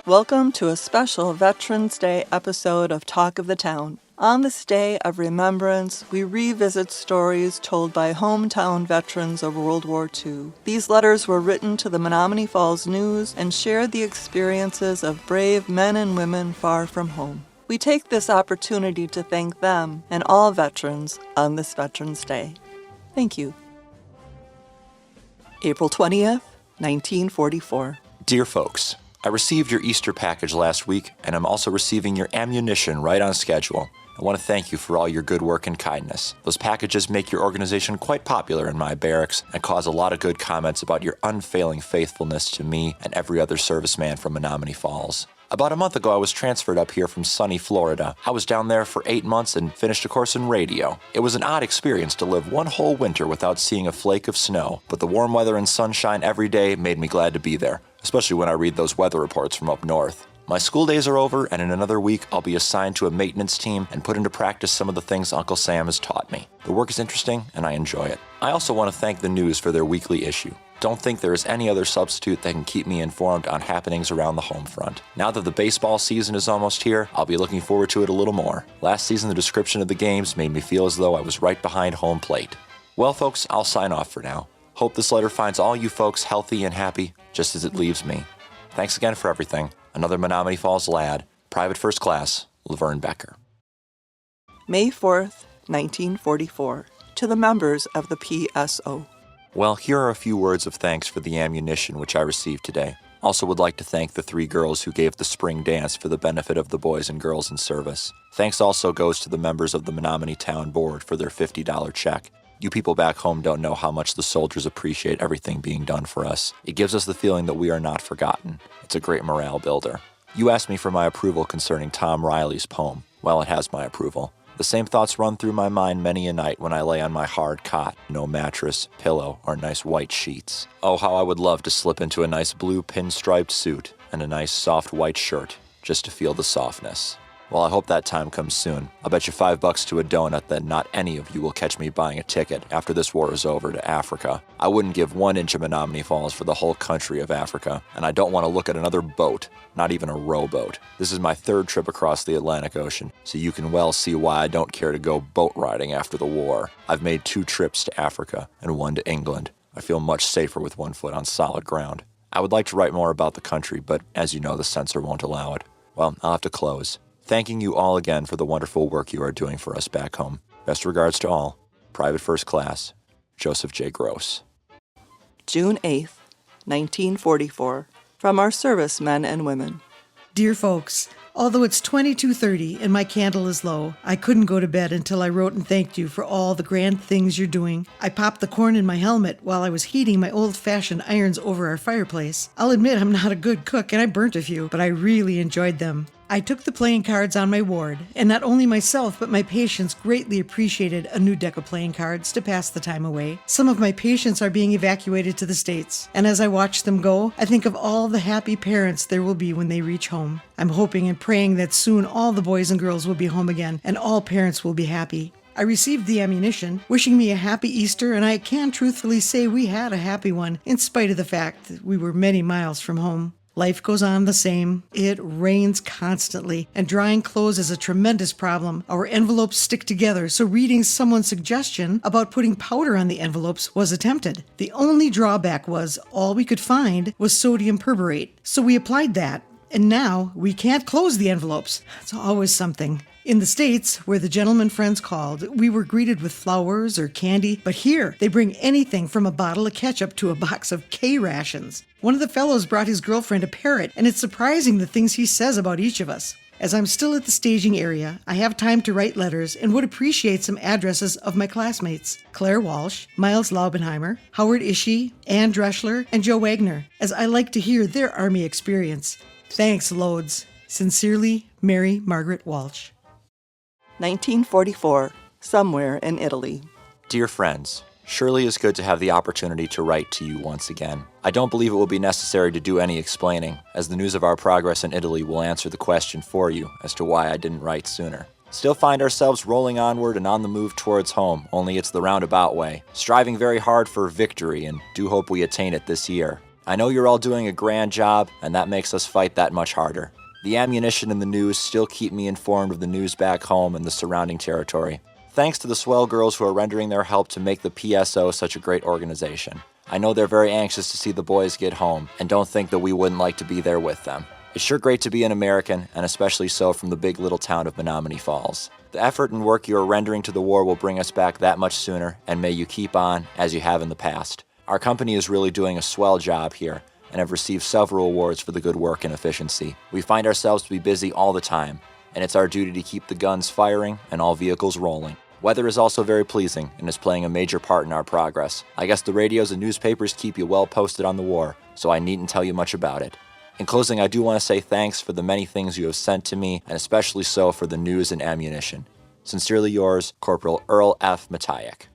Welcome to a special Veterans Day episode of Talk of the Town. On this day of remembrance, we revisit stories told by hometown veterans of World War II. These letters were written to the Menomonee Falls News and shared the experiences of brave men and women far from home. We take this opportunity to thank them and all veterans on this Veterans Day. Thank you. April 20th, 1944. Dear folks, I received your Easter package last week, and I'm also receiving your ammunition right on schedule. I want to thank you for all your good work and kindness. Those packages make your organization quite popular in my barracks and cause a lot of good comments about your unfailing faithfulness to me and every other serviceman from Menomonee Falls. About a month ago, I was transferred up here from sunny Florida. I was down there for 8 months and finished a course in radio. It was an odd experience to live one whole winter without seeing a flake of snow, but the warm weather and sunshine every day made me glad to be there, especially when I read those weather reports from up north. My school days are over, and in another week, I'll be assigned to a maintenance team and put into practice some of the things Uncle Sam has taught me. The work is interesting, and I enjoy it. I also want to thank the news for their weekly issue. Don't think there is any other substitute that can keep me informed on happenings around the home front. Now that the baseball season is almost here, I'll be looking forward to it a little more. Last season, the description of the games made me feel as though I was right behind home plate. Well, folks, I'll sign off for now. Hope this letter finds all you folks healthy and happy, just as it leaves me. Thanks again for everything. Another Menomonee Falls lad, Private First Class, Laverne Becker. May 4th, 1944. To the members of the PSO. Well, here are a few words of thanks for the ammunition which I received today. Also would like to thank the 3 girls who gave the spring dance for the benefit of the boys and girls in service. Thanks also goes to the members of the Menomonee Town Board for their $50 check. You people back home don't know how much the soldiers appreciate everything being done for us. It gives us the feeling that we are not forgotten. It's a great morale builder. You asked me for my approval concerning Tom Riley's poem. Well, it has my approval. The same thoughts run through my mind many a night when I lay on my hard cot, no mattress, pillow, or nice white sheets. Oh, how I would love to slip into a nice blue pinstriped suit and a nice soft white shirt, just to feel the softness. Well, I hope that time comes soon. I'll bet you $5 to a donut that not any of you will catch me buying a ticket after this war is over to Africa. I wouldn't give 1 inch of Menomonee Falls for the whole country of Africa, and I don't want to look at another boat, not even a rowboat. This is my 3rd trip across the Atlantic Ocean, so you can well see why I don't care to go boat riding after the war. I've made 2 trips to Africa and 1 to England. I feel much safer with 1 foot on solid ground. I would like to write more about the country, but as you know, the censor won't allow it. Well, I'll have to close. Thanking you all again for the wonderful work you are doing for us back home. Best regards to all. Private First Class, Joseph J. Gross. June 8th, 1944. From our servicemen and women. Dear folks, although it's 22:30 and my candle is low, I couldn't go to bed until I wrote and thanked you for all the grand things you're doing. I popped the corn in my helmet while I was heating my old-fashioned irons over our fireplace. I'll admit I'm not a good cook and I burnt a few, but I really enjoyed them. I took the playing cards on my ward, and not only myself but my patients greatly appreciated a new deck of playing cards to pass the time away. Some of my patients are being evacuated to the States, and as I watch them go, I think of all the happy parents there will be when they reach home. I'm hoping and praying that soon all the boys and girls will be home again, and all parents will be happy. I received the ammunition, wishing me a happy Easter, and I can truthfully say we had a happy one, in spite of the fact that we were many miles from home. Life goes on the same. It rains constantly, and drying clothes is a tremendous problem. Our envelopes stick together, so reading someone's suggestion about putting powder on the envelopes was attempted. The only drawback was all we could find was sodium perborate, so we applied that, and now we can't close the envelopes. It's always something. In the States, where the gentleman friends called, we were greeted with flowers or candy, but here they bring anything from a bottle of ketchup to a box of K-rations. One of the fellows brought his girlfriend a parrot, and it's surprising the things he says about each of us. As I'm still at the staging area, I have time to write letters and would appreciate some addresses of my classmates: Claire Walsh, Miles Laubenheimer, Howard Ishii, Ann Dreschler, and Joe Wagner, as I like to hear their Army experience. Thanks loads. Sincerely, Mary Margaret Walsh. 1944. Somewhere in Italy. Dear friends, surely it's good to have the opportunity to write to you once again. I don't believe it will be necessary to do any explaining, as the news of our progress in Italy will answer the question for you as to why I didn't write sooner. Still find ourselves rolling onward and on the move towards home, only it's the roundabout way. Striving very hard for victory and do hope we attain it this year. I know you're all doing a grand job, and that makes us fight that much harder. The ammunition and the news still keep me informed of the news back home and the surrounding territory. Thanks to the swell girls who are rendering their help to make the PSO such a great organization. I know they're very anxious to see the boys get home, and don't think that we wouldn't like to be there with them. It's sure great to be an American, and especially so from the big little town of Menomonee Falls. The effort and work you are rendering to the war will bring us back that much sooner, and may you keep on, as you have in the past. Our company is really doing a swell job here, and have received several awards for the good work and efficiency. We find ourselves to be busy all the time, and it's our duty to keep the guns firing and all vehicles rolling. Weather is also very pleasing and is playing a major part in our progress. I guess the radios and newspapers keep you well posted on the war, so I needn't tell you much about it. In closing, I do want to say thanks for the many things you have sent to me, and especially so for the news and ammunition. Sincerely yours, Corporal Earl F. Matayak.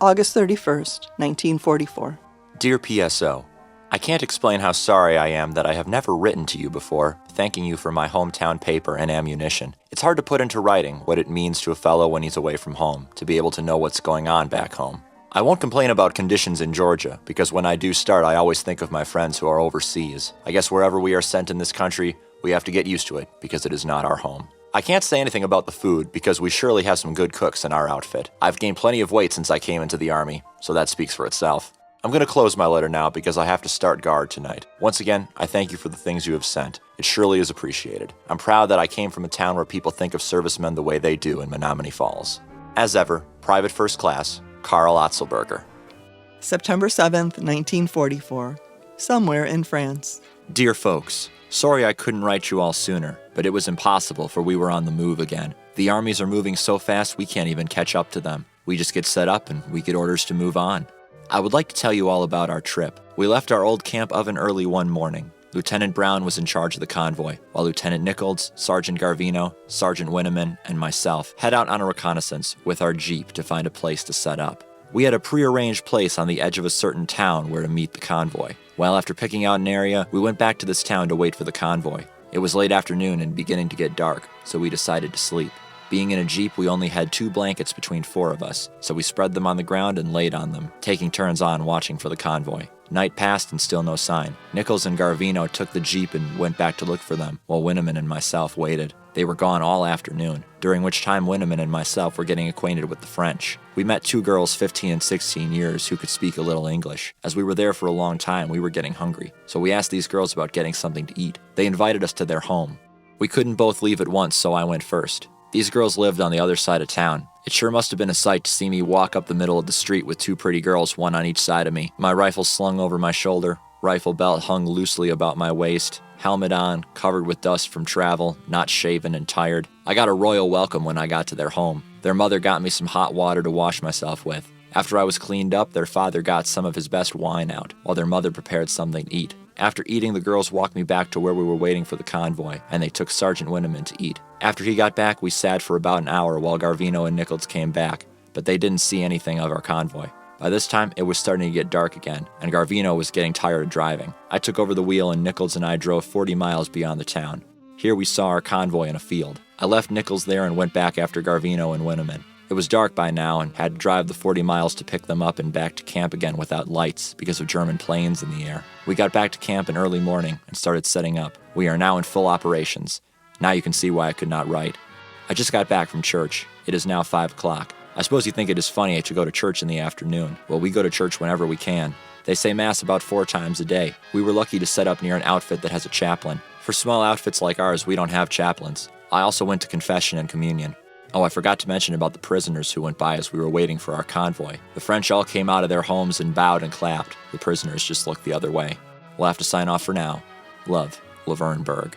August 31st, 1944. Dear PSO, I can't explain how sorry I am that I have never written to you before, thanking you for my hometown paper and ammunition. It's hard to put into writing what it means to a fellow when he's away from home, to be able to know what's going on back home. I won't complain about conditions in Georgia, because when I do start, I always think of my friends who are overseas. I guess wherever we are sent in this country, we have to get used to it, because it is not our home. I can't say anything about the food, because we surely have some good cooks in our outfit. I've gained plenty of weight since I came into the Army, so that speaks for itself. I'm going to close my letter now because I have to start guard tonight. Once again, I thank you for the things you have sent. It surely is appreciated. I'm proud that I came from a town where people think of servicemen the way they do in Menomonee Falls. As ever, Private First Class, Karl Otzelberger. September 7th, 1944. Somewhere in France. Dear folks, sorry I couldn't write you all sooner, but it was impossible for we were on the move again. The armies are moving so fast we can't even catch up to them. We just get set up and we get orders to move on. I would like to tell you all about our trip. We left our old camp oven early one morning. Lieutenant Brown was in charge of the convoy, while Lieutenant Nichols, Sergeant Garvino, Sergeant Winneman, and myself head out on a reconnaissance with our Jeep to find a place to set up. We had a prearranged place on the edge of a certain town where to meet the convoy. Well, after picking out an area, we went back to this town to wait for the convoy. It was late afternoon and beginning to get dark, so we decided to sleep. Being in a Jeep, we only had 2 blankets between 4 of us, so we spread them on the ground and laid on them, taking turns on watching for the convoy. Night passed and still no sign. Nichols and Garvino took the Jeep and went back to look for them, while Winneman and myself waited. They were gone all afternoon, during which time Winneman and myself were getting acquainted with the French. We met 2 girls 15 and 16 years who could speak a little English. As we were there for a long time, we were getting hungry, so we asked these girls about getting something to eat. They invited us to their home. We couldn't both leave at once, so I went first. These girls lived on the other side of town. It sure must have been a sight to see me walk up the middle of the street with 2 pretty girls, one on each side of me, my rifle slung over my shoulder, rifle belt hung loosely about my waist, helmet on, covered with dust from travel, not shaven and tired. I got a royal welcome when I got to their home. Their mother got me some hot water to wash myself with. After I was cleaned up, their father got some of his best wine out, while their mother prepared something to eat. After eating, the girls walked me back to where we were waiting for the convoy, and they took Sergeant Winneman to eat. After he got back, we sat for about an hour while Garvino and Nichols came back, but they didn't see anything of our convoy. By this time, it was starting to get dark again, and Garvino was getting tired of driving. I took over the wheel, and Nichols and I drove 40 miles beyond the town. Here we saw our convoy in a field. I left Nichols there and went back after Garvino and Winneman. It was dark by now and had to drive the 40 miles to pick them up and back to camp again without lights because of German planes in the air. We got back to camp in early morning and started setting up. We are now in full operations. Now you can see why I could not write. I just got back from church. It is now 5 o'clock. I suppose you think it is funny to go to church in the afternoon. Well, we go to church whenever we can. They say Mass about 4 times a day. We were lucky to set up near an outfit that has a chaplain. For small outfits like ours, we don't have chaplains. I also went to confession and communion. Oh, I forgot to mention about the prisoners who went by as we were waiting for our convoy. The French all came out of their homes and bowed and clapped. The prisoners just looked the other way. We'll have to sign off for now. Love, Laverne Berg.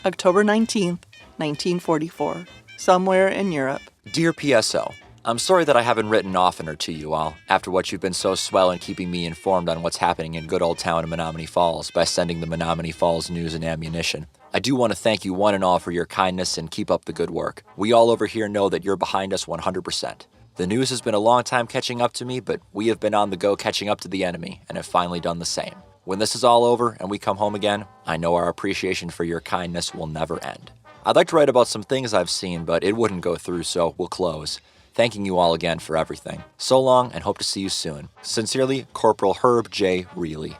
October 19th, 1944. Somewhere in Europe. Dear PSO, I'm sorry that I haven't written oftener to you all, after what you've been so swell in keeping me informed on what's happening in good old town of Menomonee Falls by sending the Menomonee Falls news and ammunition. I do want to thank you one and all for your kindness and keep up the good work. We all over here know that you're behind us 100%. The news has been a long time catching up to me, but we have been on the go catching up to the enemy and have finally done the same. When this is all over and we come home again, I know our appreciation for your kindness will never end. I'd like to write about some things I've seen, but it wouldn't go through, so we'll close. Thanking you all again for everything. So long, and hope to see you soon. Sincerely, Corporal Herb J. Reilly.